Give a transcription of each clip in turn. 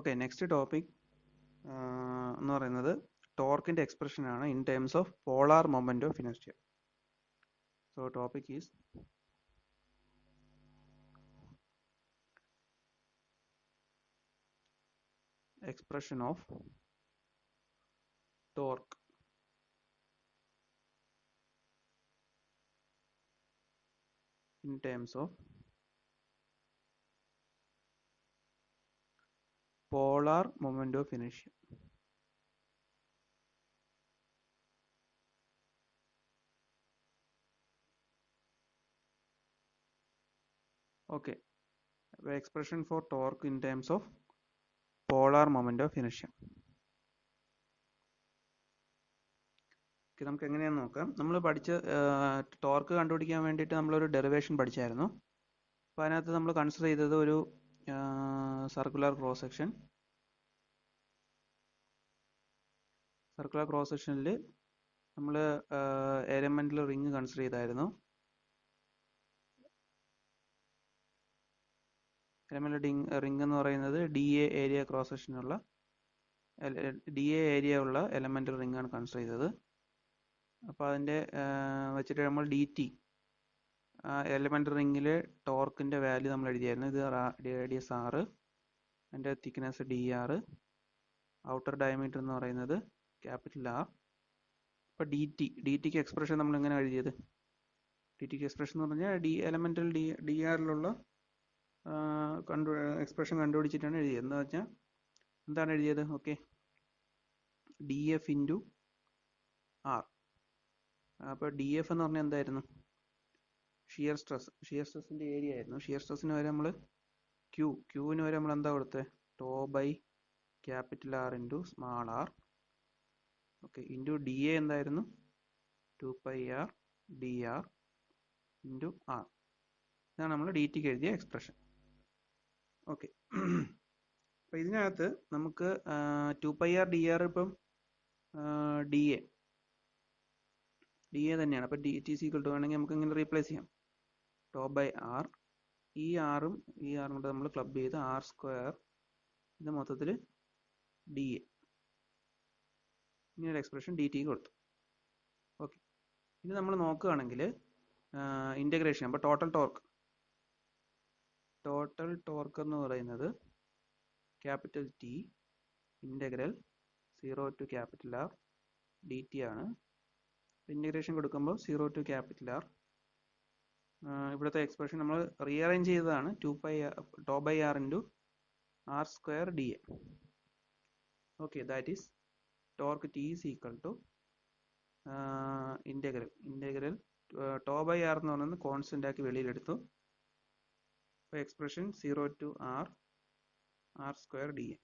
Okay, next topic എന്ന് പറയുന്നത് ടോർക്കിൻ്റെ എക്സ്പ്രഷനാണ് in terms of polar moment of inertia. So topic is expression of torque in terms of polar moment of inertia. Okay, the expression for torque in terms of polar moment of inertia. നമുക്ക് എങ്ങനെയാണെന്ന് നോക്കാം. നമ്മൾ പഠിച്ച torque കണ്ടുപിടിക്കാൻ വേണ്ടിയിട്ട് നമ്മളൊരു derivation പഠിച്ചായിരുന്നു. അപ്പോൾ അതിനകത്ത് നമ്മൾ കൺസിഡർ ചെയ്തത് ഒരു സർക്കുലർ ക്രോസ് സെക്ഷനിൽ നമ്മൾ എലമെന്റിൽ റിങ് കൺസിഡർ ചെയ്തായിരുന്നു. എലമെന്റിൽ റിങ് എന്ന് പറയുന്നത് DA ഏരിയ ക്രോസ് സെക്ഷനുള്ള DA ഏരിയ ഉള്ള എലമെന്റൽ റിങ് ആണ് കൺസിഡർ ചെയ്തത്. അപ്പോൾ അതിൻ്റെ വെച്ചിട്ട് നമ്മൾ DT എലമെൻ്റൽ റിങ്ങിൽ ടോർക്കിൻ്റെ വാല്യൂ നമ്മൾ എഴുതിയായിരുന്നു. ഇത് റേഡിയസ് R, അതിൻ്റെ തിക്നെസ് DR, ഔട്ടർ ഡയമീറ്റർ എന്ന് പറയുന്നത് ക്യാപിറ്റൽ R. അപ്പോൾ DTക്ക് എക്സ്പ്രഷൻ നമ്മൾ എങ്ങനെ എഴുതിയത്? DTക്ക് എക്സ്പ്രഷൻ എന്ന് പറഞ്ഞാൽ എലമെൻ്റൽ DRലുള്ള എക്സ്പ്രഷൻ കണ്ടുപിടിച്ചിട്ടാണ് എഴുതിയത്. എന്താ വെച്ചാൽ എന്താണ് എഴുതിയത്? Okay, DF into R. അപ്പോൾ DF എന്ന് പറഞ്ഞാൽ എന്തായിരുന്നു? ഷിയർ സ്ട്രെസ്സിൻ്റെ ഏരിയ ആയിരുന്നു. ഷിയർ സ്ട്രെസ്സിന് വരെ നമ്മൾ ക്യൂവിന് വരെ നമ്മൾ എന്താ കൊടുത്തത്? Tau by capital R into small r. Okay, into DA എന്തായിരുന്നു? 2πr dr into R. ഇതാണ് നമ്മൾ DTക്ക് എഴുതിയ എക്സ്പ്രഷൻ. ഓക്കെ, അപ്പോൾ ഇതിനകത്ത് നമുക്ക് 2πr dr ഇപ്പം DA തന്നെയാണ്. അപ്പോൾ DT ഈക്വൽ ടു വേണമെങ്കിൽ നമുക്ക് ഇങ്ങനെ റീപ്ലേസ് ചെയ്യാം. ടോ ബൈ R, ഈ ആറും കൂടെ നമ്മൾ ക്ലബ് ചെയ്ത് R², ഇത് മൊത്തത്തിൽ DA, ഇങ്ങനൊരു എക്സ്പ്രഷൻ DT കൊടുത്തു. ഓക്കെ, ഇനി നമ്മൾ നോക്കുകയാണെങ്കിൽ ഇൻ്റഗ്രേഷൻ, അപ്പോൾ ടോട്ടൽ ടോർക്ക് എന്ന് പറയുന്നത് capital T integral 0 to capital R DT ആണ്. ഇൻ്റഗ്രേഷൻ കൊടുക്കുമ്പോൾ 0 ടു ക്യാപിറ്റൽ R, ഇവിടുത്തെ എക്സ്പ്രഷൻ നമ്മൾ റീഅറേഞ്ച് ചെയ്തതാണ്. Tau by R into R² DA. Okay, that is torque T is equal to integral tau by R എന്ന് പറയുന്നത് constant ആക്കി വെളിയിലെടുത്തു. അപ്പോൾ expression 0 to R² DA.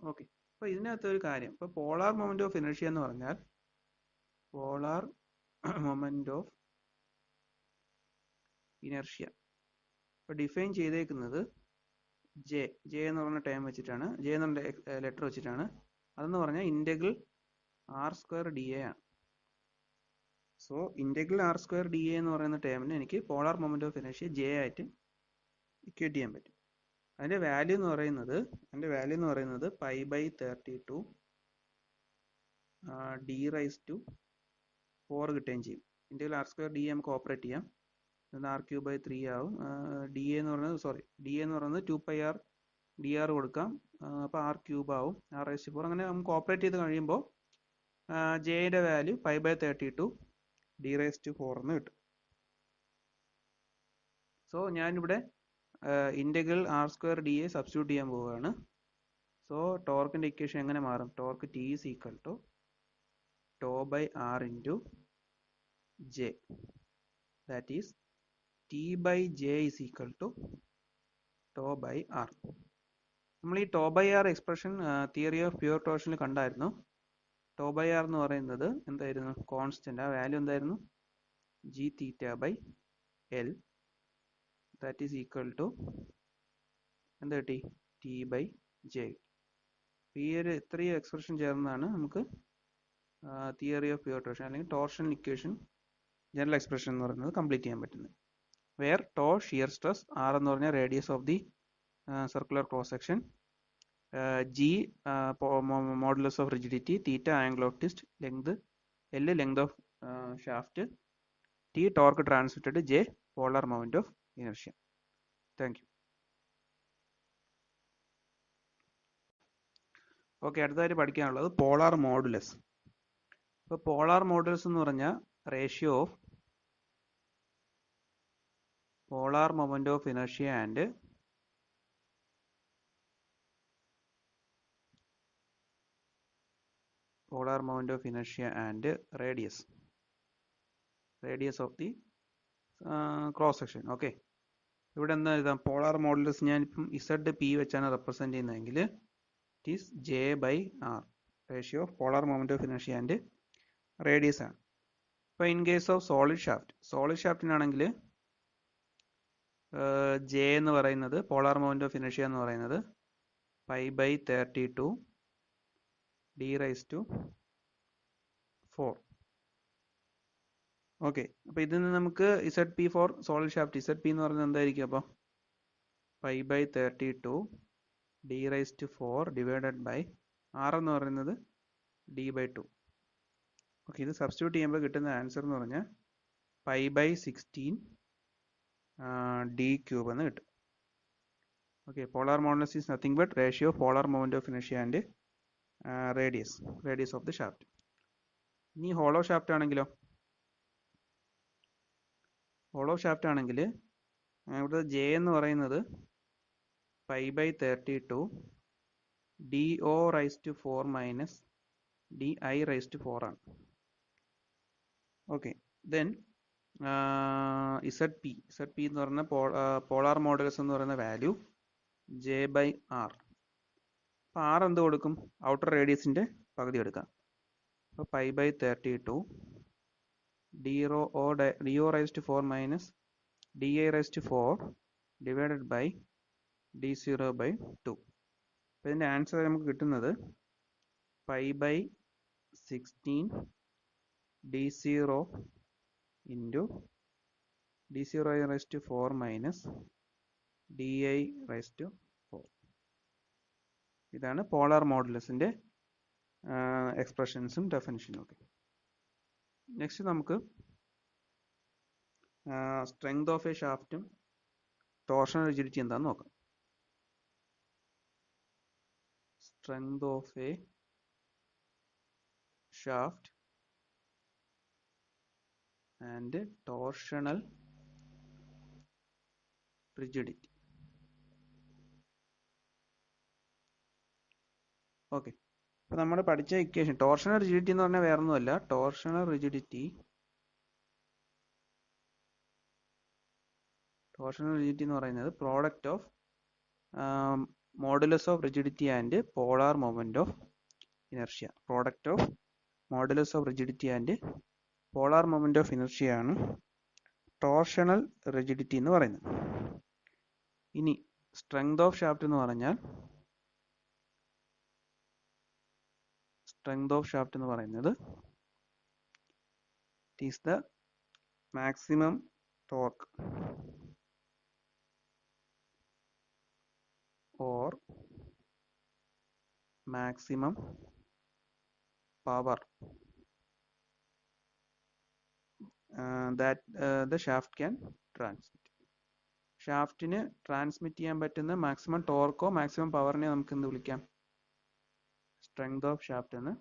Okay, അപ്പോൾ ഇതിനകത്ത് ഒരു കാര്യം, ഇപ്പോൾ പോളാർ മൊമെൻ്റ് ഓഫ് ഇനർഷ്യ എന്ന് പറഞ്ഞാൽ പോളാർ മൊമെൻ്റ് ഓഫ് ഇനർഷ്യ ഇപ്പോൾ ഡിഫൈൻ ചെയ്തേക്കുന്നത് ജെ എന്ന് പറയുന്ന ടേം വെച്ചിട്ടാണ്, ജെ എന്നുള്ള ലെറ്റർ വെച്ചിട്ടാണ്. അതെന്ന് പറഞ്ഞാൽ ഇൻ്റഗ്രൽ R² DA ആണ്. സോ ഇൻ്റഗ്രൽ R² DA എന്ന് പറയുന്ന ടേമിന് എനിക്ക് polar moment of inertia J ആയിട്ട് ഇക്വേറ്റ് ചെയ്യാൻ പറ്റും. അതിൻ്റെ വാല്യൂ എന്ന് പറയുന്നത് π/32 d⁻⁴ കിട്ടുകയും ചെയ്യും. ഇൻ്റഗ്രൽ R² DA നമുക്ക് ഓപ്പറേറ്റ് ചെയ്യാം. R³ ആവും. DA എന്ന് പറയുന്നത് 2πr dr കൊടുക്കാം. അപ്പോൾ R³ ആവും, R⁴. അങ്ങനെ നമുക്ക് ഓപ്പറേറ്റ് ചെയ്ത് കഴിയുമ്പോൾ ജെയുടെ വാല്യൂ π/32 d⁻⁴ എന്ന് കിട്ടും. സോ ഞാനിവിടെ ഇൻ്റഗ്രൽ R² DA സബ്സ്റ്റിറ്റ്യൂട്ട് ചെയ്യാൻ പോവുകയാണ്. സോ ടോർക്കിൻ്റെ ഇക്വേഷൻ എങ്ങനെ മാറും? Torque T is equal to tau by R into J. That is T/J is equal to tau by R. നമ്മൾ ഈ tau by R expression theory of pure ടോർഷനിൽ കണ്ടായിരുന്നു. Tau by R എന്ന് പറയുന്നത് എന്തായിരുന്നു? Constant. ആ വാല്യൂ എന്തായിരുന്നു? g⁻L. That is equal to എന്ത് കിട്ടി? T/J. ഈ ഒരു ഇത്രയും എക്സ്പ്രഷൻ ചേർന്നാണ് നമുക്ക് തിയറി ഓഫ് പ്യുവർ ടോർഷൻ അല്ലെങ്കിൽ ടോർഷൻ ഇക്വേഷൻ ജനറൽ എക്സ്പ്രഷൻ എന്ന് പറയുന്നത് കംപ്ലീറ്റ് ചെയ്യാൻ പറ്റുന്നത്. Where tau shear stress, R എന്ന് പറഞ്ഞാൽ radius of the circular cross section, G modulus of rigidity, theta angle of twist, length, L length of shaft, T torque transmitted, J polar moment of inertia. Thank you. Okay, അടുത്തതായിട്ട് പഠിക്കാനുള്ളത് polar modulus. ഇപ്പോൾ polar modulus എന്ന് പറഞ്ഞാൽ ratio of polar moment of inertia and polar moment of inertia and radius of the cross section. Okay, ഇവിടെ എന്താ എഴുതാം? Polar modulus ഞാനിപ്പം ZP വെച്ചാണ് റെപ്രസെന്റ് ചെയ്യുന്നതെങ്കിൽ it is J/R, ratio of polar moment of inertia and radius ആണ്. ഇപ്പോൾ in case of solid ഷാഫ്റ്റിനാണെങ്കിൽ J എന്ന് പറയുന്നത് പോളാർ മൊമെന്റ് ഓഫ് ഇനർഷ്യ എന്ന് പറയുന്നത് π/32 d⁻⁴. ഓക്കെ, അപ്പോൾ ഇതിൽ നിന്ന് നമുക്ക് ZP for solid shaft ZP എന്ന് പറയുന്നത് എന്തായിരിക്കും? അപ്പോൾ π/32 d⁻⁴ ഡിവൈഡഡ് ബൈ R എന്ന് പറയുന്നത് d/2. ഓക്കെ, ഇത് സബ്സ്റ്റിറ്റ്യൂട്ട് ചെയ്യുമ്പോൾ കിട്ടുന്ന ആൻസർ എന്ന് പറഞ്ഞാൽ π/16 d³ എന്ന് കിട്ടും. Okay, polar modulus is nothing but ratio of polar moment of inertia and radius of the shaft. ഇനി ഹോളോ ഷാഫ്റ്റ് ആണെങ്കിലോ? ഹോളോ ഷാഫ്റ്റ് ആണെങ്കിൽ ഇവിടെ J എന്ന് പറയുന്നത് π/32 do⁻⁴ മൈനസ് di⁻⁴ ആണ്. ഓക്കെ, ദെൻ ZP എന്ന് പറയുന്ന പോളാർ മോഡുലസ് എന്ന് പറയുന്ന വാല്യൂ J/R. അപ്പോൾ R എന്ത് കൊടുക്കും? ഔട്ടർ റേഡിയസിൻ്റെ പകുതി എടുക്കാം. അപ്പോൾ π/32 do⁻⁴ minus di⁻⁴ divided by d0/2. അപ്പോൾ ഇതിൻ്റെ ആൻസർ നമുക്ക് കിട്ടുന്നത് π/16 d0 into d0⁻⁴ minus di⁻⁴. ഇതാണ് പോളാർ മോഡുലസിൻ്റെ എക്സ്പ്രഷൻസും ഡെഫിനിഷനും. ഒക്കെ, നെക്സ്റ്റ് നമുക്ക് സ്ട്രെങ്ത് ഓഫ് എ ഷാഫ്റ്റും ടോർഷണൽ റിജിഡിറ്റി എന്താണെന്ന് നോക്കാം. Strength of a shaft and torsional rigidity. Okay, അപ്പോൾ നമ്മൾ പഠിച്ച ഇക്വേഷൻ ടോർഷണൽ റിജിഡിറ്റി എന്ന് പറഞ്ഞാൽ വേറെ ഒന്നുമല്ല. ടോർഷണൽ റിജിഡിറ്റി എന്ന് പറയുന്നത് product of modulus of rigidity and polar moment of inertia. Product of modulus of rigidity and polar moment of inertia ആണ് ടോർഷണൽ റിജിഡിറ്റി എന്ന് പറയുന്നത്. ഇനി സ്ട്രെങ്ത് ഓഫ് ഷാഫ്റ്റ് എന്ന് പറഞ്ഞാൽ it is the maximum torque or maximum power that the shaft can transmit. ഷാഫ്റ്റിന് transmit ചെയ്യാൻ പറ്റുന്ന maximum ടോർക്കോ maximum പവറിനെ നമുക്ക് എന്ത് വിളിക്കാം? സ്ട്രെങ്ത് ഓഫ് ഷാഫ്റ്റ് എന്ന്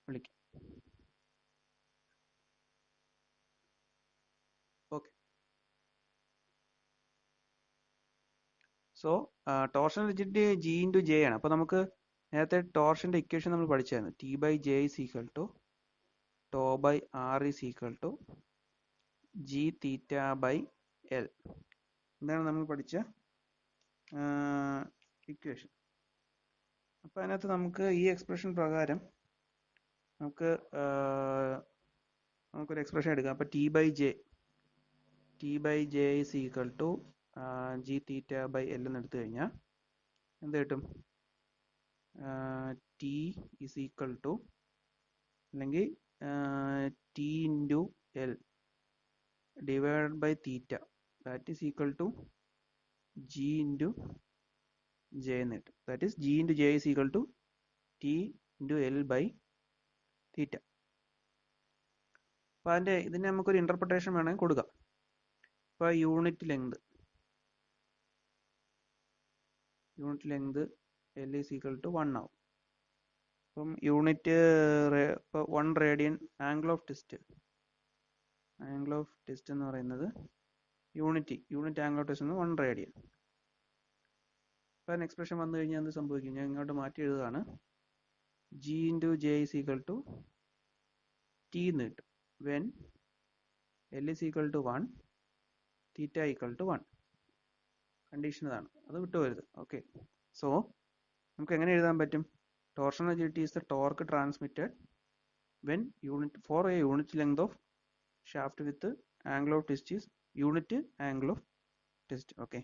വിളിക്കാം. Okay, so torsion rigidity G/J ആണ്. അപ്പോൾ നമുക്ക് നേരത്തെ ടോർഷൻ്റെ ഇക്വേഷൻ നമ്മൾ പഠിച്ചായിരുന്നു. T/J is equal to τ/R is equal to G⁻⁴L. എന്താണ് നമ്മൾ പഠിച്ച ഇക്വേഷൻ. അപ്പോൾ അതിനകത്ത് നമുക്ക് ഈ എക്സ്പ്രഷൻ പ്രകാരം നമുക്കൊരു എക്സ്പ്രഷൻ എടുക്കാം. അപ്പോൾ T/J is equal to G⁻⁴L എന്ന് എടുത്തു കഴിഞ്ഞാൽ എന്ത് കിട്ടും? T is equal to അല്ലെങ്കിൽ T into L divided by theta, that is equal to G into J എന്ന് കിട്ടും. That is G into J is equal to T into L by theta. അപ്പോൾ ഇതിന് നമുക്കൊരു ഇൻ്റർപ്രിട്ടേഷൻ വേണമെങ്കിൽ കൊടുക്കാം. ഇപ്പോൾ unit length L is equal to 1 ആവും. അപ്പം യൂണിറ്റ് ഇപ്പോൾ 1 റേഡിയൻ ആംഗിൾ ഓഫ് ട്വിസ്റ്റ് എന്ന് പറയുന്നത് യൂണിറ്റ് ആംഗിൾ ഓഫ് ട്വിസ്റ്റ് എന്ന് 1 റേഡിയൻ. അപ്പോൾ എക്സ്പ്രഷൻ വന്നു കഴിഞ്ഞാൽ എന്ത് സംഭവിക്കും? ഞാൻ ഇങ്ങോട്ട് മാറ്റി എഴുതുകയാണ്. G into J is equal to T എന്ന് കിട്ടും when L is equal to 1 theta equal to 1. Condition ഇതാണ്, അത് വിട്ടുപോകരുത്. ഓക്കെ, സോ നമുക്ക് എങ്ങനെ എഴുതാൻ പറ്റും? Torsional rigidity is the torque transmitted when for a unit length of shaft with angle of twist is unit angle of twist. Okay.